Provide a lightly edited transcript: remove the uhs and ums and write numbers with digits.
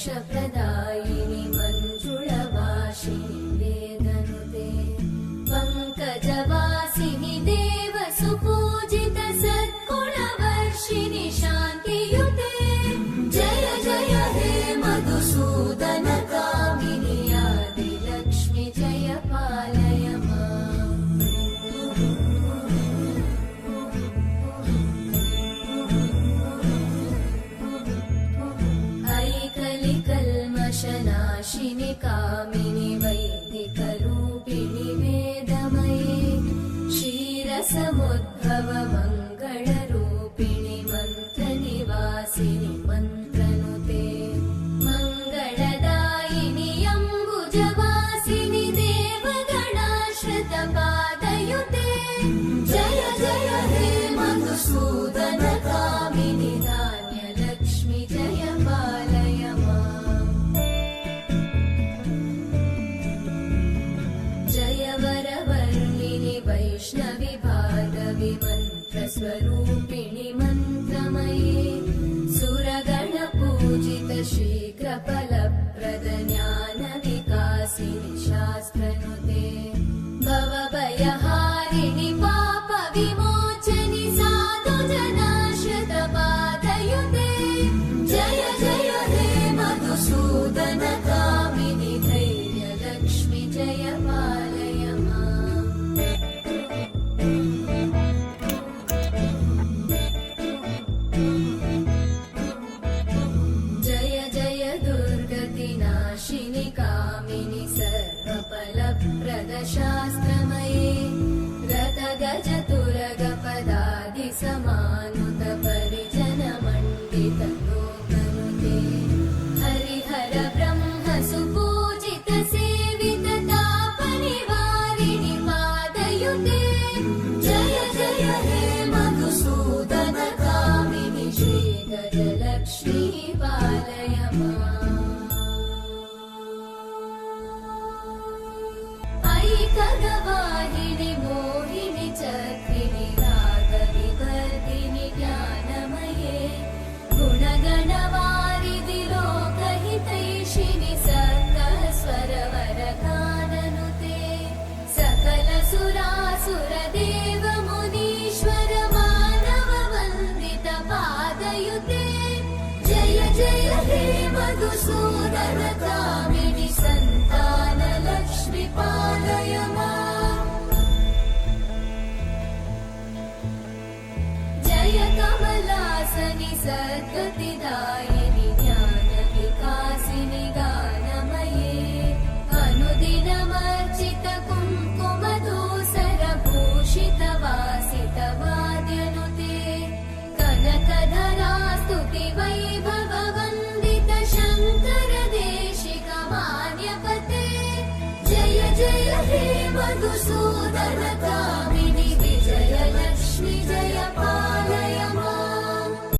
मोक्षप्रदायिनि मञ्जुळवासिनि वेदनुते पङ्कजवासिनि देवसुपूजित सद्गुणवर्षिणि शान्तियुते जय जय हे मधुसूदन कामिनि आदिलक्ष्मि जय पालय माम्। ऐकलिकल्मषनाशिनि कामिनि वैदिकरूपिणि वेदमये क्षीरसमुद्भव मङ्गलरूपिणि मन्त्रनिवासिनि मन्त्रनुते मङ्गलदायिनि अम्बुजवासिनि देवगणाश्रितपादयुते जय जय हे मधुसूदन कामिनि धान्यलक्ष्मि जय पालय माम्। जय वरवर्णिनि वैष्णवि भार्गवि मन्त्रस्वरूपिणि मन्त्रमये सुरगणपूजित शीघ्रफलप्रद ज्ञानविकासिनि शास्त्रनुते भवभयहारिणि पापविमोचनि साधुजनाश्रितपादयुते जय जय हे मधुसूदन कामिनि धैर्यलक्ष्मि जय पालय माम्। जय जय दुर्गतिनाशिनि कामिनि सर्वफलप्रद शास्त्रमये रथगजतुरगपदादिसमानुत परिजनमण्डित लोकनुते हरिहर ब्रह्म सुपूजित सेवित तापनिवारिणि पादयुते जय जय हे मधुसूदन कामिनि श्रीगजलक्ष्मी पालय माम्। ऐकगवाहिनि मोहिनि चक्रिणि रागविवर्धिनि ज्ञानमये गुणगणवारिधि लोकहितैषिणि सकलस्वरवरगाननुते सकलसुरासुरदेव मुनीश्वर मानववन्दित पादयुते जय जय हे मधुसूदन कामिनि सन्तानलक्ष्मि पालय माम्। जय कमलासनि सद्गतिदायिनि ज्ञानविकासिनि गानमये अनुदिनमर्चित कुङ्कुमधूसरभूषित वासित वाद्यनुते कनकधरा स्तुति वैभववन्दित शङ्कर देशिक मान्यपते जय जय हे मधुसूदन कामिनि विजयलक्ष्मि जय